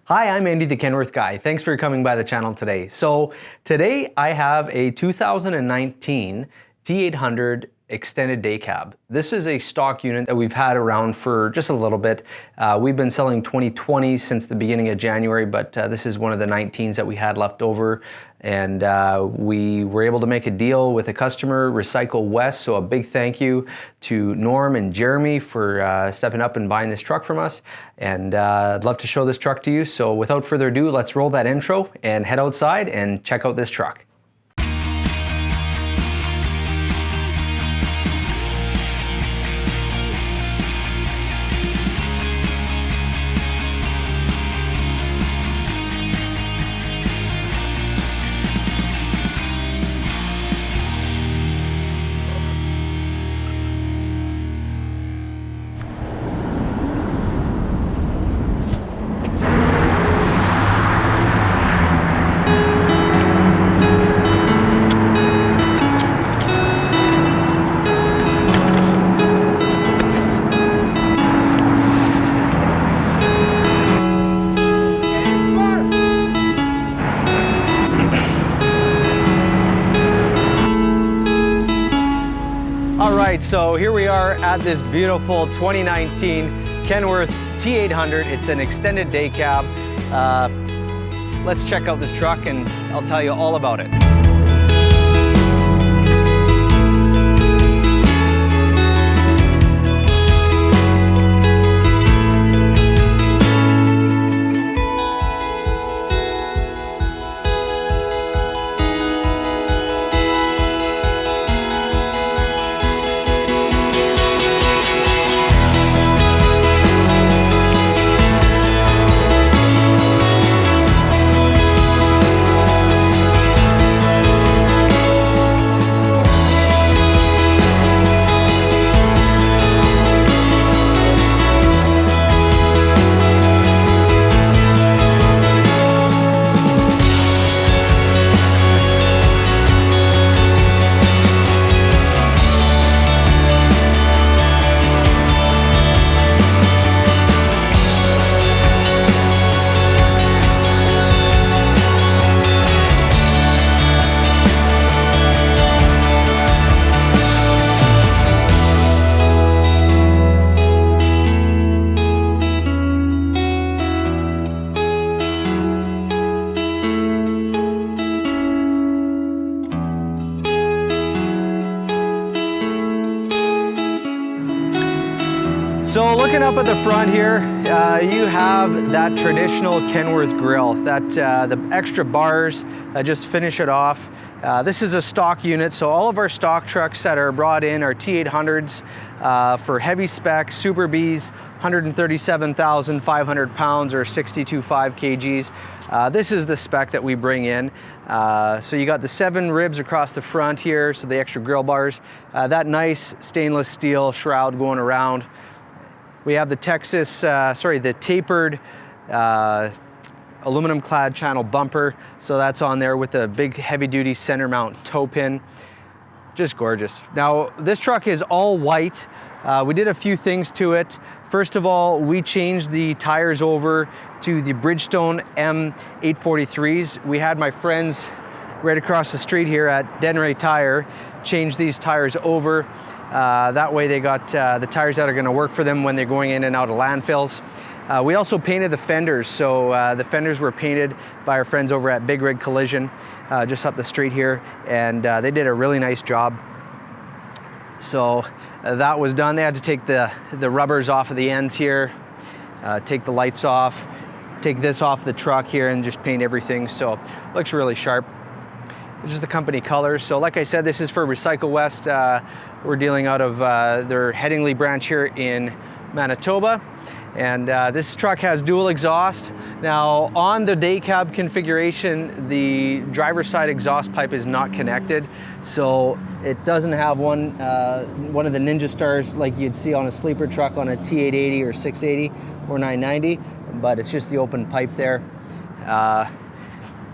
Hi, I'm Andy the Kenworth Guy. Thanks for coming by the channel today. So today I have a 2019 T800 extended day cab. This is a stock unit that we've had around for just a little bit. We've been selling 2020s since the beginning of January, but this is one of the 19s that we had left over. And we were able to make a deal with a customer, Recycle West. So a big thank you to Norm and Jeremy for stepping up and buying this truck from us. And I'd love to show this truck to you. So without further ado, let's roll that intro and head outside and check out this truck. So here we are at this beautiful 2019 Kenworth T800. It's an extended day cab. Let's check out this truck and I'll tell you all about it. So looking up at the front here, you have that traditional Kenworth grille, that the extra bars that just finish it off. This is a stock unit, so all of our stock trucks that are brought in are T800s for heavy spec, Super Bs, 137,500 pounds or 62.5 kgs. This is the spec that we bring in. So you got the 7 ribs across the front here, so the extra grille bars. That nice stainless steel shroud going around. We have the the tapered aluminum clad channel bumper. So that's on there with a big heavy duty center mount toe pin. Just gorgeous. Now this truck is all white. We did a few things to it. First of all, we changed the tires over to the Bridgestone M843s. We had my friends right across the street here at Denray Tire change these tires over. That way they got the tires that are going to work for them when they're going in and out of landfills. We also painted the fenders, so the fenders were painted by our friends over at Big Rig Collision, just up the street here, and they did a really nice job. So that was done. They had to take the rubbers off of the ends here, take the lights off, take this off the truck here, and just paint everything, so looks really sharp. This is the company colors. So like I said, this is for Recycle West. We're dealing out of their Headingley branch here in Manitoba. And this truck has dual exhaust. Now on the day cab configuration, the driver's side exhaust pipe is not connected. So it doesn't have one of the Ninja Stars like you'd see on a sleeper truck on a T880 or 680 or 990, but it's just the open pipe there.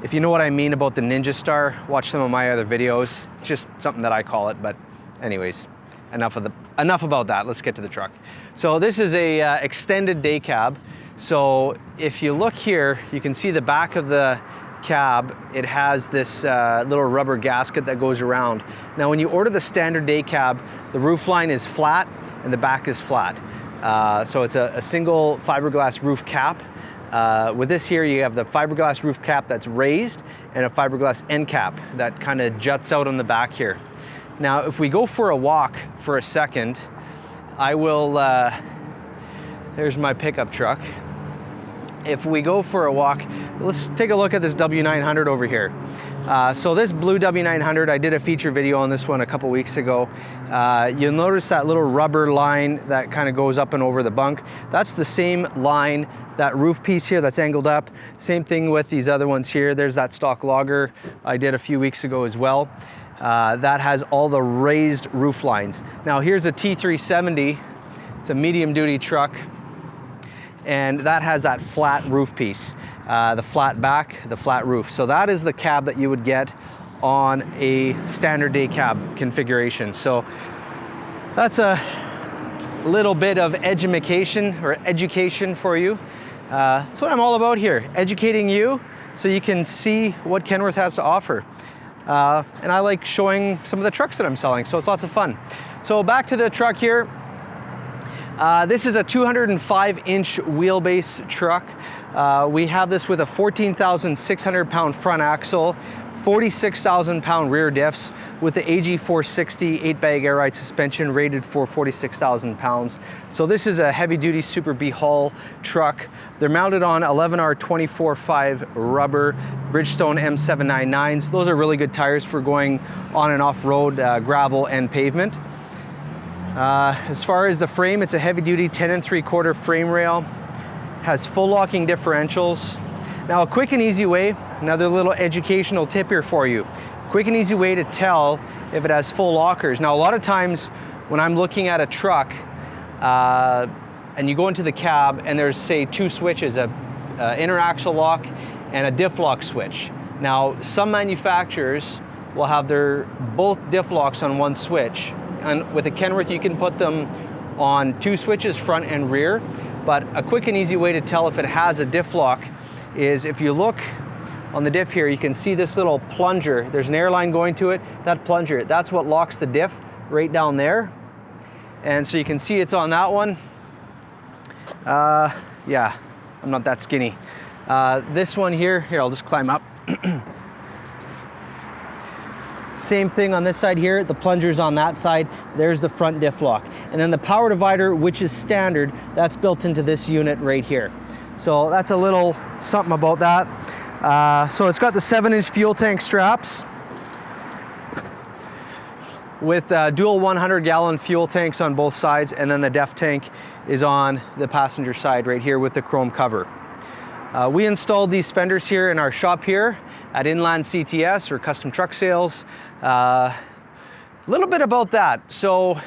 If you know what I mean about the Ninja Star, watch some of my other videos. It's just something that I call it, but anyways, enough about that. Let's get to the truck. So this is a extended day cab. So if you look here, you can see the back of the cab. It has this little rubber gasket that goes around. Now when you order the standard day cab, the roof line is flat and the back is flat. So it's a single fiberglass roof cap. With this here, you have the fiberglass roof cap that's raised and a fiberglass end cap that kind of juts out on the back here. Now if we go for a walk for a second, I will, there's my pickup truck. If we go for a walk, let's take a look at this W900 over here. So this blue W900, I did a feature video on this one a couple weeks ago. You'll notice that little rubber line that kind of goes up and over the bunk. That's the same line, that roof piece here that's angled up. Same thing with these other ones here. There's that stock logger I did a few weeks ago as well. That has all the raised roof lines. Now here's a T370. It's a medium duty truck. And that has that flat roof piece, the flat back, the flat roof. So that is the cab that you would get on a standard day cab configuration. So that's a little bit of education for you. That's what I'm all about here, educating you so you can see what Kenworth has to offer. And I like showing some of the trucks that I'm selling, so it's lots of fun. So back to the truck here. This is a 205-inch wheelbase truck. We have this with a 14,600-pound front axle, 46,000-pound rear diffs with the AG460 8-bag air ride suspension rated for 46,000 pounds. So this is a heavy-duty Super B haul truck. They're mounted on 11R 24/5 rubber Bridgestone M799s. Those are really good tires for going on and off-road, gravel and pavement. As far as the frame, it's a heavy-duty 10 3/4 frame rail, has full locking differentials. Now a quick and easy way, another little educational tip here for you. Quick and easy way to tell if it has full lockers. Now a lot of times when I'm looking at a truck and you go into the cab and there's say two switches, a inner axle lock and a diff lock switch. Now some manufacturers will have their both diff locks on one switch. And with a Kenworth, you can put them on two switches, front and rear. But a quick and easy way to tell if it has a diff lock is if you look on the diff here, you can see this little plunger. There's an air line going to it. That plunger, that's what locks the diff right down there. And so you can see it's on that one. Yeah, I'm not that skinny. This one here, I'll just climb up. Same thing on this side here, the plunger's on that side, there's the front diff lock. And then the power divider, which is standard, that's built into this unit right here. So that's a little something about that. So it's got the 7-inch fuel tank straps with dual 100-gallon fuel tanks on both sides, and then the def tank is on the passenger side right here with the chrome cover. We installed these fenders here in our shop here at Inland CTS, or Custom Truck Sales. A little bit about that. So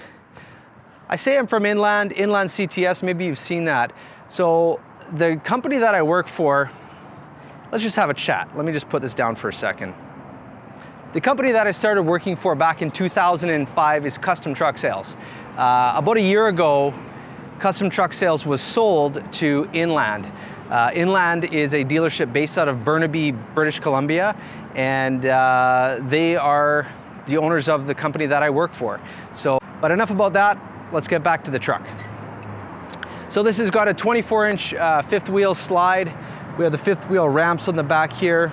I say I'm from Inland CTS, maybe you've seen that. So the company that I work for, let's just have a chat. Let me just put this down for a second. The company that I started working for back in 2005 is Custom Truck Sales. About a year ago, Custom Truck Sales was sold to Inland. Inland is a dealership based out of Burnaby, British Columbia, and they are the owners of the company that I work for. So, but enough about that, let's get back to the truck. So this has got a 24-inch fifth wheel slide. We have the fifth wheel ramps on the back here.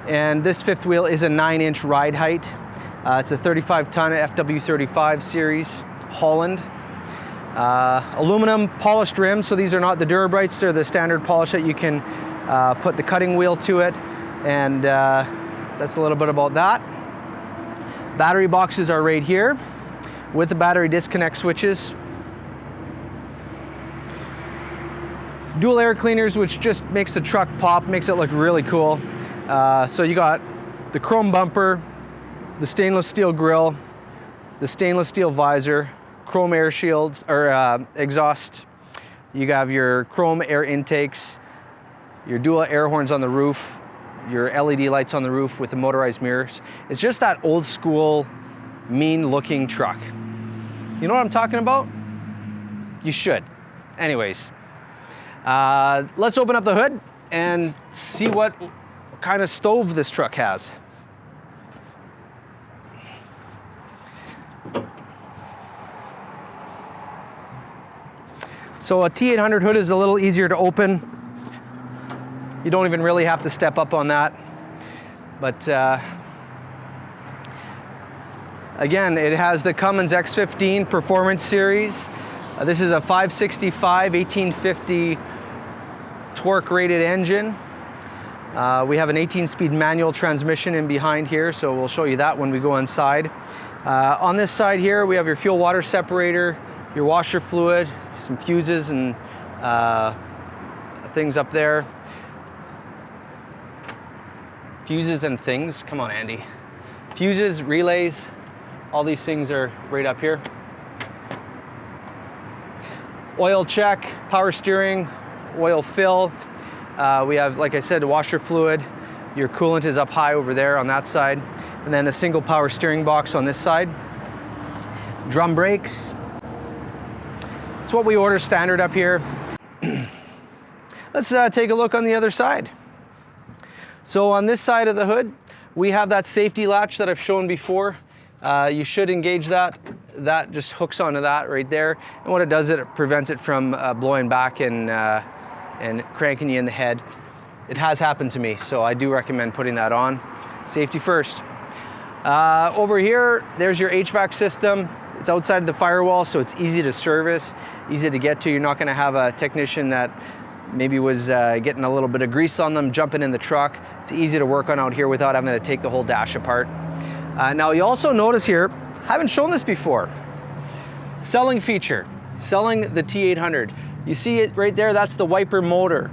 And this fifth wheel is a 9-inch ride height. It's a 35-ton FW35 series, Holland. Aluminum polished rims, so these are not the Durabrights, they're the standard polish that you can put the cutting wheel to it, and that's a little bit about that. Battery boxes are right here with the battery disconnect switches. Dual air cleaners, which just makes the truck pop, makes it look really cool. So you got the chrome bumper, the stainless steel grille, the stainless steel visor, chrome air shields or exhaust. You have your chrome air intakes, your dual air horns on the roof, your LED lights on the roof with the motorized mirrors. It's just that old school, mean looking truck. You know what I'm talking about? You should. Anyways, Let's open up the hood and see what kind of stove this truck has. So a T800 hood is a little easier to open. You don't even really have to step up on that. But again, it has the Cummins X15 Performance Series. This is a 565 1850 torque rated engine. We have an 18-speed manual transmission in behind here, so we'll show you that when we go inside. On this side here, we have your fuel water separator, your washer fluid, some fuses and things up there. Fuses and things, come on Andy. Fuses, relays, all these things are right up here. Oil check, power steering, oil fill. We have, like I said, washer fluid. Your coolant is up high over there on that side. And then a single power steering box on this side. Drum brakes. It's what we order standard up here. Let's take a look on the other side. So on this side of the hood, we have that safety latch that I've shown before. You should engage that. That just hooks onto that right there. And what it does, it prevents it from blowing back and cranking you in the head. It has happened to me, so I do recommend putting that on. Safety first. Over here, there's your HVAC system. It's outside of the firewall, so it's easy to service, easy to get to. You're not gonna have a technician that maybe was getting a little bit of grease on them, jumping in the truck. It's easy to work on out here without having to take the whole dash apart. Now you also notice here, I haven't shown this before, selling feature, selling the T800. You see it right there, that's the wiper motor.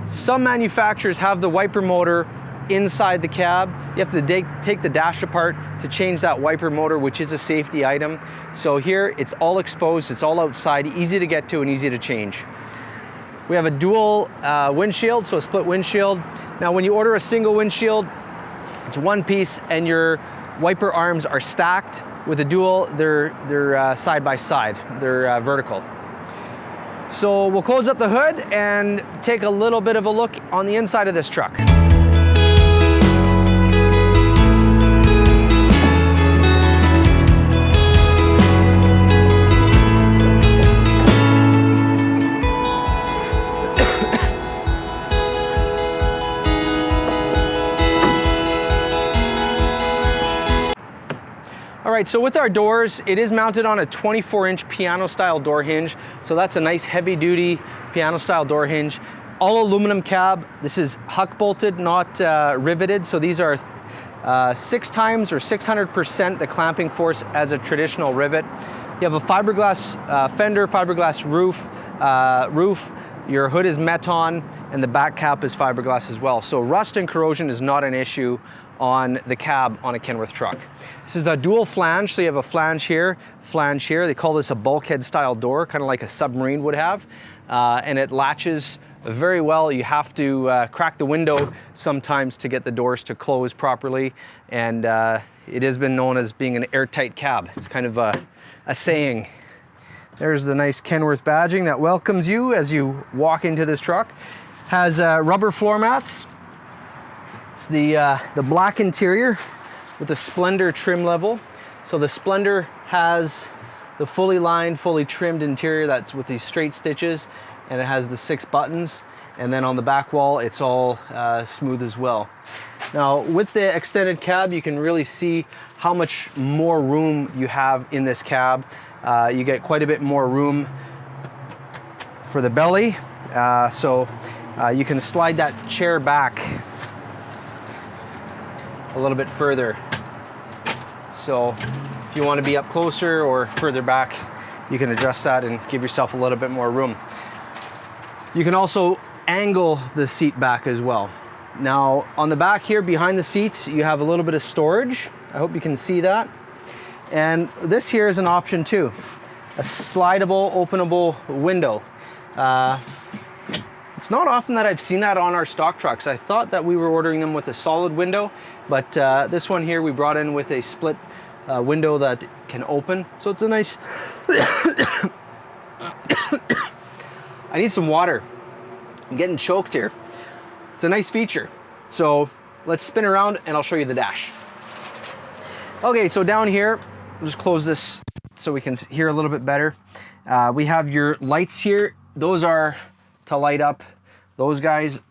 Some manufacturers have the wiper motor inside the cab. You have to take the dash apart to change that wiper motor, which is a safety item. So here, it's all exposed, it's all outside, easy to get to and easy to change. We have a dual windshield, so a split windshield. Now when you order a single windshield, it's one piece and your wiper arms are stacked. With a dual, they're side by side, they're vertical. So we'll close up the hood and take a little bit of a look on the inside of this truck. All right, so with our doors, it is mounted on a 24-inch piano-style door hinge. So that's a nice heavy-duty piano-style door hinge. All aluminum cab. This is huck bolted, not riveted. So these are 6 times or 600% the clamping force as a traditional rivet. You have a fiberglass fender, fiberglass roof. Your hood is Meton, and the back cap is fiberglass as well. So rust and corrosion is not an issue on the cab on a Kenworth truck. This is the dual flange, so you have a flange here. They call this a bulkhead style door, kind of like a submarine would have. And it latches very well. You have to crack the window sometimes to get the doors to close properly. And it has been known as being an airtight cab. It's kind of a saying. There's the nice Kenworth badging that welcomes you as you walk into this truck. Has rubber floor mats. It's the black interior with a Splendor trim level. So the Splendor has the fully lined, fully trimmed interior that's with these straight stitches, and it has the 6 buttons. And then on the back wall, it's all smooth as well. Now with the extended cab, you can really see how much more room you have in this cab. You get quite a bit more room for the belly. So you can slide that chair back a little bit further. So if you want to be up closer or further back, you can adjust that and give yourself a little bit more room. You can also angle the seat back as well. Now on the back here behind the seats, you have a little bit of storage. I hope you can see that. And this here is an option too. A slidable, openable window. It's not often that I've seen that on our stock trucks. I thought that we were ordering them with a solid window, but this one here we brought in with a split window that can open. So it's a nice I need some water. I'm getting choked here. It's a nice feature. So let's spin around and I'll show you the dash. Okay, so down here, I'll just close this so we can hear a little bit better. We have your lights here. Those are to light up those guys.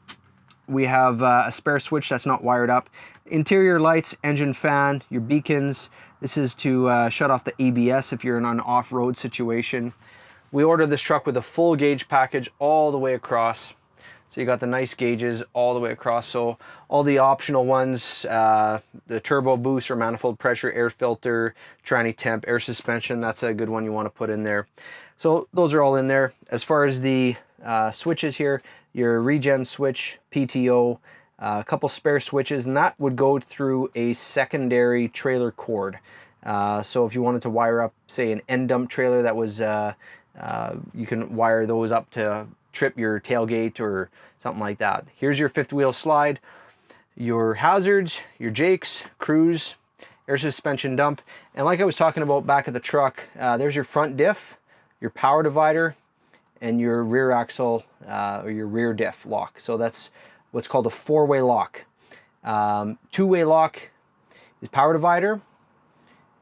We have a spare switch that's not wired up. Interior lights, engine fan, your beacons. This is to shut off the ABS if you're in an off-road situation. We ordered this truck with a full gauge package all the way across. So you got the nice gauges all the way across. So all the optional ones, the turbo boost or manifold pressure, air filter, tranny temp, air suspension, that's a good one you want to put in there. So those are all in there. As far as the switches here, your regen switch, PTO, a couple spare switches, and that would go through a secondary trailer cord. So if you wanted to wire up, say, an end dump trailer that was, you can wire those up to trip your tailgate or something like that. Here's your fifth wheel slide, your hazards, your jakes, cruise, air suspension dump, and like I was talking about back at the truck, there's your front diff, your power divider, and your rear axle or your rear diff lock. So that's what's called a four-way lock. Two-way lock is power divider,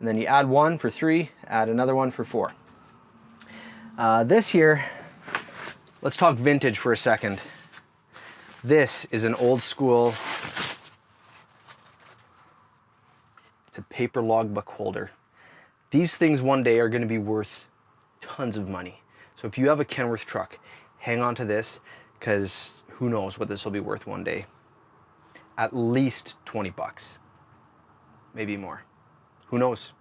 and then you add one for 3, add another one for 4. This here, let's talk vintage for a second. This is an old school, it's a paper logbook holder. These things one day are going to be worth tons of money. So if you have a Kenworth truck, hang on to this, because who knows what this will be worth one day. At least 20 bucks, maybe more. Who knows?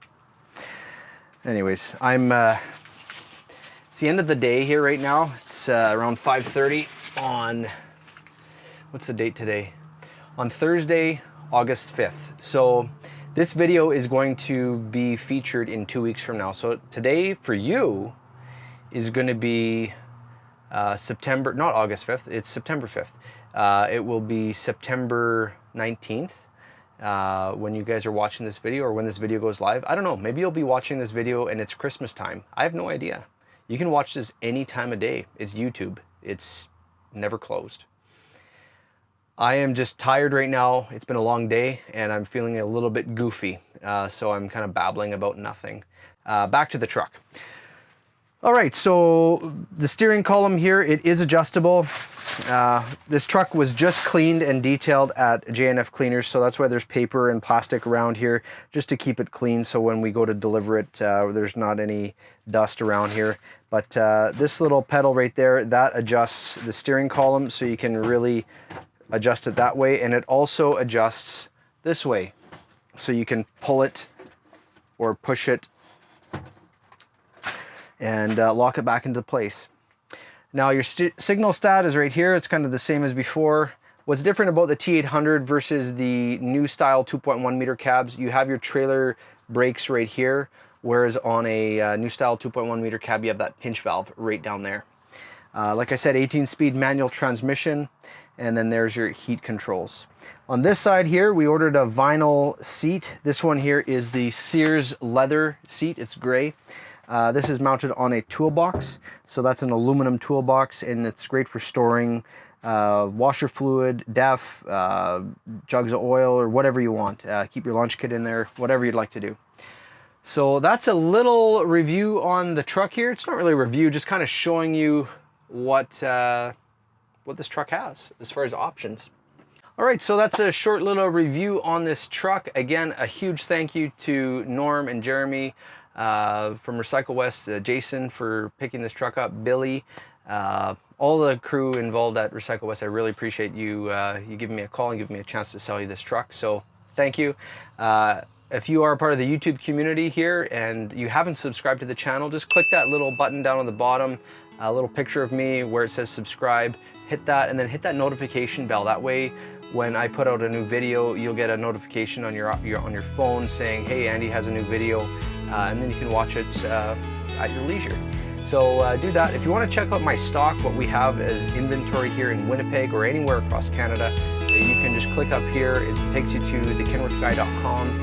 Anyways, it's the end of the day here right now. It's around 5:30 on, what's the date today? On Thursday, August 5th. So this video is going to be featured in 2 weeks from now. So today for you is going to be September, not August 5th, it's September 5th. It will be September 19th when you guys are watching this video or when this video goes live. I don't know, maybe you'll be watching this video and it's Christmas time. I have no idea. You can watch this any time of day. It's YouTube. It's never closed. I am just tired right now. It's been a long day and I'm feeling a little bit goofy. So I'm kind of babbling about nothing. Back to the truck. All right, so the steering column here, it is adjustable. This truck was just cleaned and detailed at J&F Cleaners, so that's why there's paper and plastic around here, just to keep it clean, so when we go to deliver it, there's not any dust around here. But this little pedal right there, that adjusts the steering column, so you can really adjust it that way, and it also adjusts this way, so you can pull it or push it and lock it back into place. Now your signal stat is right here. It's kind of the same as before. What's different about the T800 versus the new style 2.1 meter cabs, you have your trailer brakes right here, whereas on a new style 2.1 meter cab, you have that pinch valve right down there. Like I said, 18-speed manual transmission, and then there's your heat controls. On this side here, we ordered a vinyl seat. This one here is the Sears leather seat. It's gray. This is mounted on a toolbox, so that's an aluminum toolbox, and it's great for storing washer fluid, DEF, jugs of oil, or whatever you want. Keep your lunch kit in there, whatever you'd like to do. So that's a little review on the truck here. It's not really a review, just kind of showing you what this truck has as far as options. All right, so that's a short little review on this truck. Again, a huge thank you to Norm and Jeremy from Recycle West, Jason for picking this truck up, Billy, all the crew involved at Recycle West. I really appreciate you giving me a call and giving me a chance to sell you this truck. So thank you. If you are a part of the YouTube community here and you haven't subscribed to the channel, just click that little button down on the bottom, a little picture of me where it says subscribe. Hit that and then hit that notification bell. That way, when I put out a new video, you'll get a notification on your phone saying, hey, Andy has a new video, and then you can watch it at your leisure. So do that. If you want to check out my stock, what we have as inventory here in Winnipeg or anywhere across Canada, you can just click up here. It takes you to the kenworthguy.com.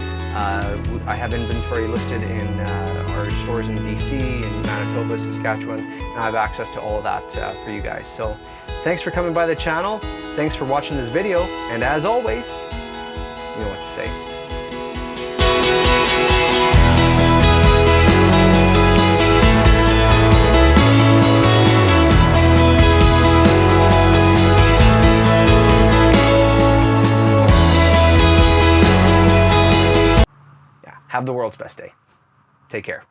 I have inventory listed in our stores in BC, in Manitoba, Saskatchewan, and I have access to all of that for you guys. So thanks for coming by the channel. Thanks for watching this video. And as always, you know what to say. Have the world's best day. Take care.